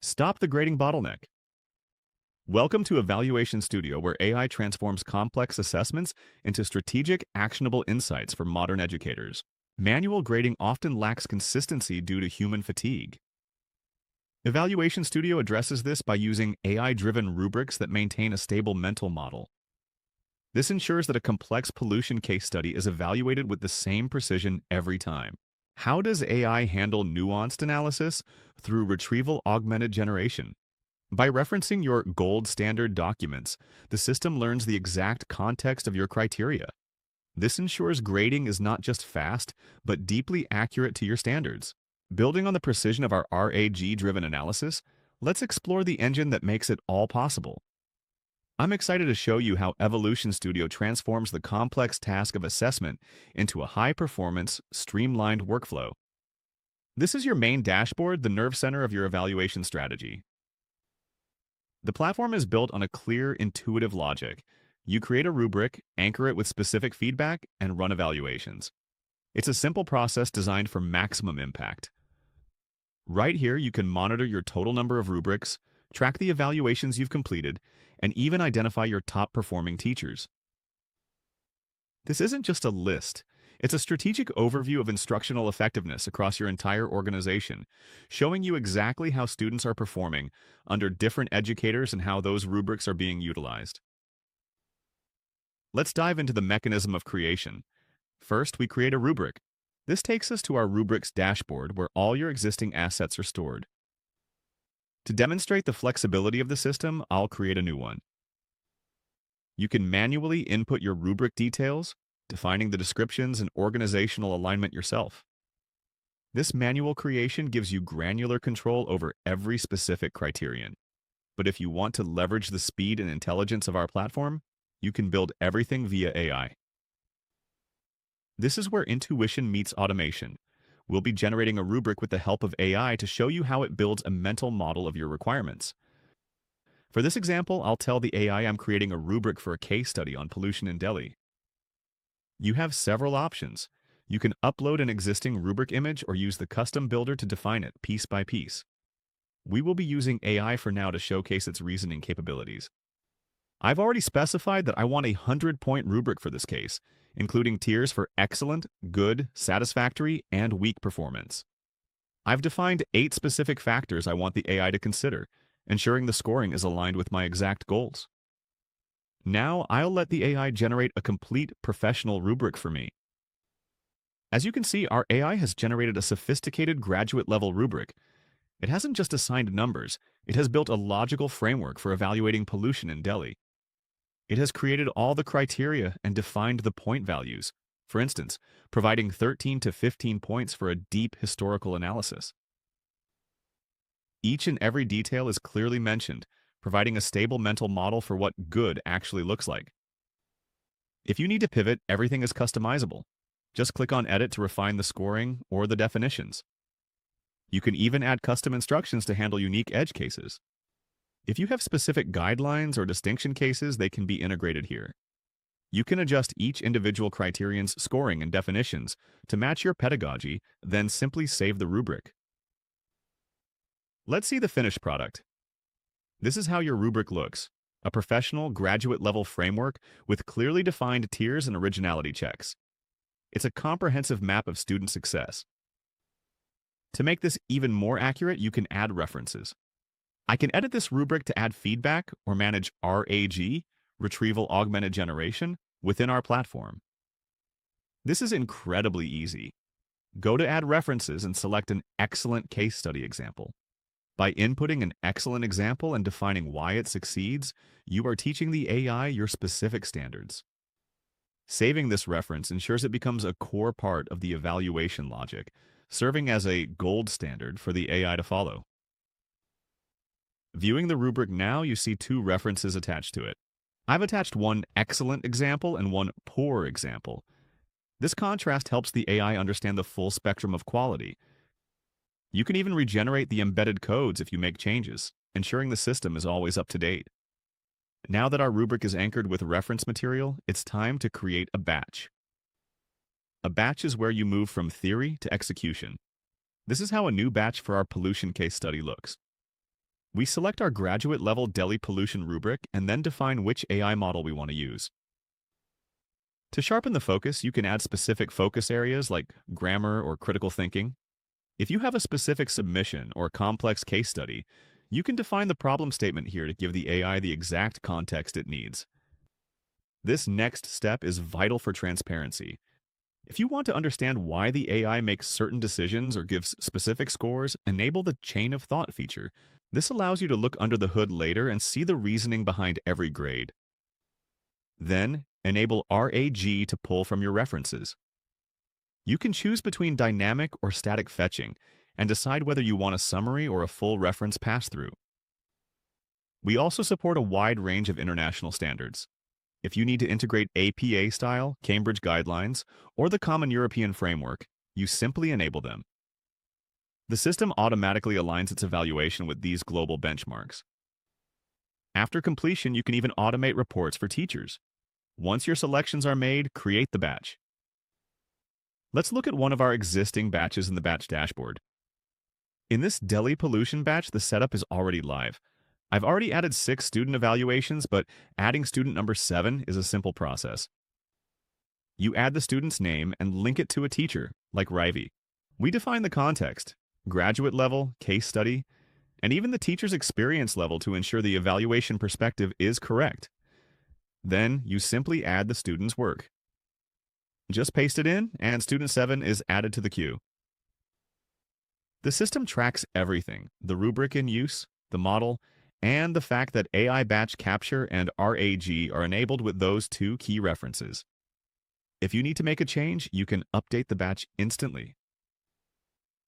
Stop the grading bottleneck. Welcome to Evaluation Studio, where AI transforms complex assessments into strategic, actionable insights for modern educators. Manual grading often lacks consistency due to human fatigue. Evaluation Studio addresses this by using AI-driven rubrics that maintain a stable mental model. This ensures that a complex pollution case study is evaluated with the same precision every time. How does AI handle nuanced analysis? Through retrieval augmented generation. By referencing your gold standard documents, the system learns the exact context of your criteria. This ensures grading is not just fast, but deeply accurate to your standards. Building on the precision of our RAG-driven analysis, let's explore the engine that makes it all possible. I'm excited to show you how Evolution Studio transforms the complex task of assessment into a high-performance, streamlined workflow. This is your main dashboard, the nerve center of your evaluation strategy. The platform is built on a clear, intuitive logic. You create a rubric, anchor it with specific feedback, and run evaluations. It's a simple process designed for maximum impact. Right here, you can monitor your total number of rubrics, track the evaluations you've completed, and even identify your top-performing teachers. This isn't just a list. It's a strategic overview of instructional effectiveness across your entire organization, showing you exactly how students are performing under different educators and how those rubrics are being utilized. Let's dive into the mechanism of creation. First, we create a rubric. This takes us to our rubrics dashboard, where all your existing assets are stored. To demonstrate the flexibility of the system, I'll create a new one. You can manually input your rubric details, defining the descriptions and organizational alignment yourself. This manual creation gives you granular control over every specific criterion. But if you want to leverage the speed and intelligence of our platform, you can build everything via AI. This is where intuition meets automation. We'll be generating a rubric with the help of AI to show you how it builds a mental model of your requirements. For this example, I'll tell the AI I'm creating a rubric for a case study on pollution in Delhi. You have several options. You can upload an existing rubric image or use the custom builder to define it piece by piece. We will be using AI for now to showcase its reasoning capabilities. I've already specified that I want a 100-point rubric for this case, including tiers for excellent, good, satisfactory, and weak performance. I've defined 8 specific factors I want the AI to consider, ensuring the scoring is aligned with my exact goals. Now, I'll let the AI generate a complete professional rubric for me. As you can see, our AI has generated a sophisticated graduate-level rubric. It hasn't just assigned numbers, it has built a logical framework for evaluating pollution in Delhi. It has created all the criteria and defined the point values, for instance, providing 13 to 15 points for a deep historical analysis. Each and every detail is clearly mentioned, providing a stable mental model for what good actually looks like. If you need to pivot, everything is customizable. Just click on Edit to refine the scoring or the definitions. You can even add custom instructions to handle unique edge cases. If you have specific guidelines or distinction cases, they can be integrated here. You can adjust each individual criterion's scoring and definitions to match your pedagogy, then simply save the rubric. Let's see the finished product. This is how your rubric looks, a professional, graduate-level framework with clearly defined tiers and originality checks. It's a comprehensive map of student success. To make this even more accurate, you can add references. I can edit this rubric to add feedback or manage RAG, retrieval augmented generation, within our platform. This is incredibly easy. Go to Add References and select an excellent case study example. By inputting an excellent example and defining why it succeeds, you are teaching the AI your specific standards. Saving this reference ensures it becomes a core part of the evaluation logic, serving as a gold standard for the AI to follow. Viewing the rubric now, you see 2 references attached to it. I've attached one excellent example and one poor example. This contrast helps the AI understand the full spectrum of quality. You can even regenerate the embedded codes if you make changes, ensuring the system is always up to date. Now that our rubric is anchored with reference material, it's time to create a batch. A batch is where you move from theory to execution. This is how a new batch for our pollution case study looks. We select our graduate level Delhi pollution rubric and then define which AI model we want to use. To sharpen the focus, you can add specific focus areas like grammar or critical thinking. If you have a specific submission or complex case study, you can define the problem statement here to give the AI the exact context it needs. This next step is vital for transparency. If you want to understand why the AI makes certain decisions or gives specific scores, enable the chain of thought feature. This allows you to look under the hood later and see the reasoning behind every grade. Then, enable RAG to pull from your references. You can choose between dynamic or static fetching and decide whether you want a summary or a full reference pass-through. We also support a wide range of international standards. If you need to integrate APA style, Cambridge guidelines, or the Common European Framework, you simply enable them. The system automatically aligns its evaluation with these global benchmarks. After completion, you can even automate reports for teachers. Once your selections are made, create the batch. Let's look at one of our existing batches in the batch dashboard. In this Delhi pollution batch, the setup is already live. I've already added 6 student evaluations, but adding student number 7 is a simple process. You add the student's name and link it to a teacher, like Ravi. We define the context, graduate level, case study, and even the teacher's experience level to ensure the evaluation perspective is correct. Then you simply add the student's work. Just paste it in, and student 7 is added to the queue. The system tracks everything: the rubric in use, the model, and the fact that AI batch capture and RAG are enabled with those 2 key references. If you need to make a change, you can update the batch instantly.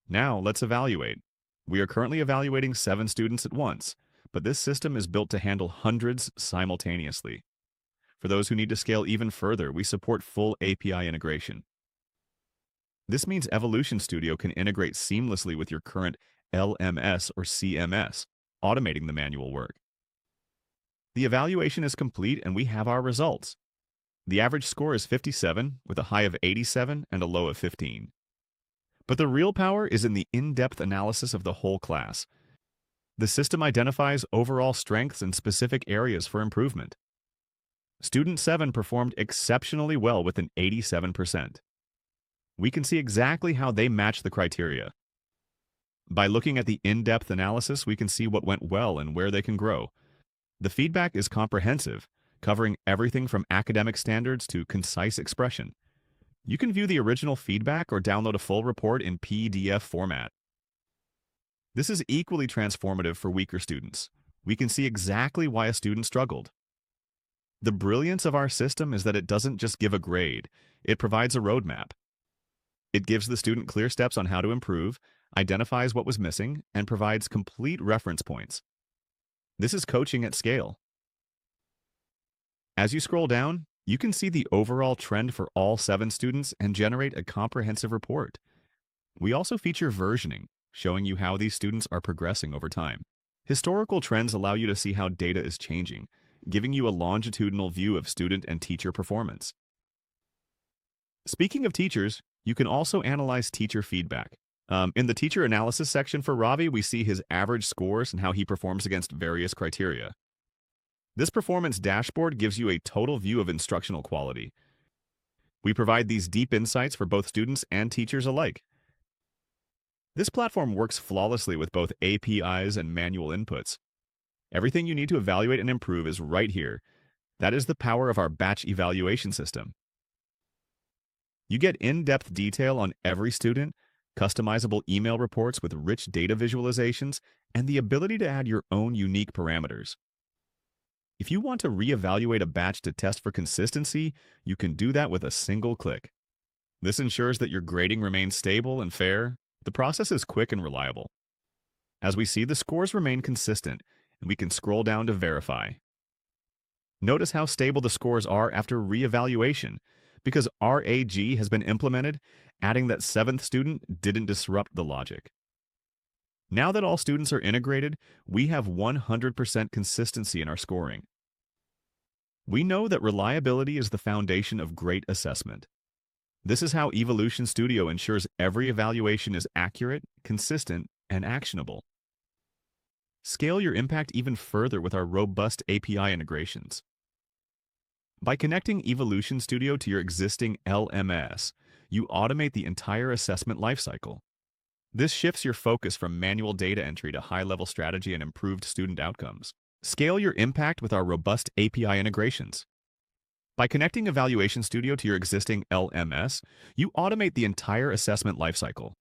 Now let's evaluate. We are currently evaluating 7 students at once, but this system is built to handle hundreds simultaneously. For those who need to scale even further, we support full API integration. This means Evolution Studio can integrate seamlessly with your current LMS or CMS, automating the manual work. The evaluation is complete and we have our results. The average score is 57, with a high of 87 and a low of 15. But the real power is in the in-depth analysis of the whole class. The system identifies overall strengths and specific areas for improvement. Student 7 performed exceptionally well with an 87%. We can see exactly how they match the criteria. By looking at the in-depth analysis, we can see what went well and where they can grow. The feedback is comprehensive, covering everything from academic standards to concise expression. You can view the original feedback or download a full report in PDF format. This is equally transformative for weaker students. We can see exactly why a student struggled. The brilliance of our system is that it doesn't just give a grade, it provides a roadmap. It gives the student clear steps on how to improve, identifies what was missing, and provides complete reference points. This is coaching at scale. As you scroll down, you can see the overall trend for all 7 students and generate a comprehensive report. We also feature versioning, showing you how these students are progressing over time. Historical trends allow you to see how data is changing, giving you a longitudinal view of student and teacher performance. Speaking of teachers, you can also analyze teacher feedback. In the teacher analysis section for Ravi, we see his average scores and how he performs against various criteria. This performance dashboard gives you a total view of instructional quality. We provide these deep insights for both students and teachers alike. This platform works flawlessly with both APIs and manual inputs. Everything you need to evaluate and improve is right here. That is the power of our batch evaluation system. You get in-depth detail on every student, customizable email reports with rich data visualizations, and the ability to add your own unique parameters. If you want to reevaluate a batch to test for consistency, you can do that with a single click. This ensures that your grading remains stable and fair. The process is quick and reliable. As we see, the scores remain consistent, and we can scroll down to verify. Notice how stable the scores are after reevaluation, because RAG has been implemented, adding that 7th student didn't disrupt the logic. Now that all students are integrated, we have 100% consistency in our scoring. We know that reliability is the foundation of great assessment. This is how Evolution Studio ensures every evaluation is accurate, consistent, and actionable. Scale your impact even further with our robust API integrations. By connecting Evolution Studio to your existing LMS, you automate the entire assessment lifecycle. This shifts your focus from manual data entry to high-level strategy and improved student outcomes. Scale your impact with our robust API integrations. By connecting Evaluation Studio to your existing LMS, you automate the entire assessment lifecycle.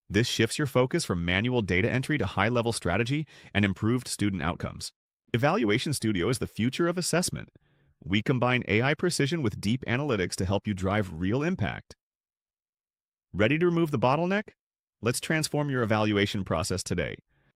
This shifts your focus from manual data entry to high-level strategy and improved student outcomes. Evaluation Studio is the future of assessment. We combine AI precision with deep analytics to help you drive real impact. Ready to remove the bottleneck? Let's transform your evaluation process today.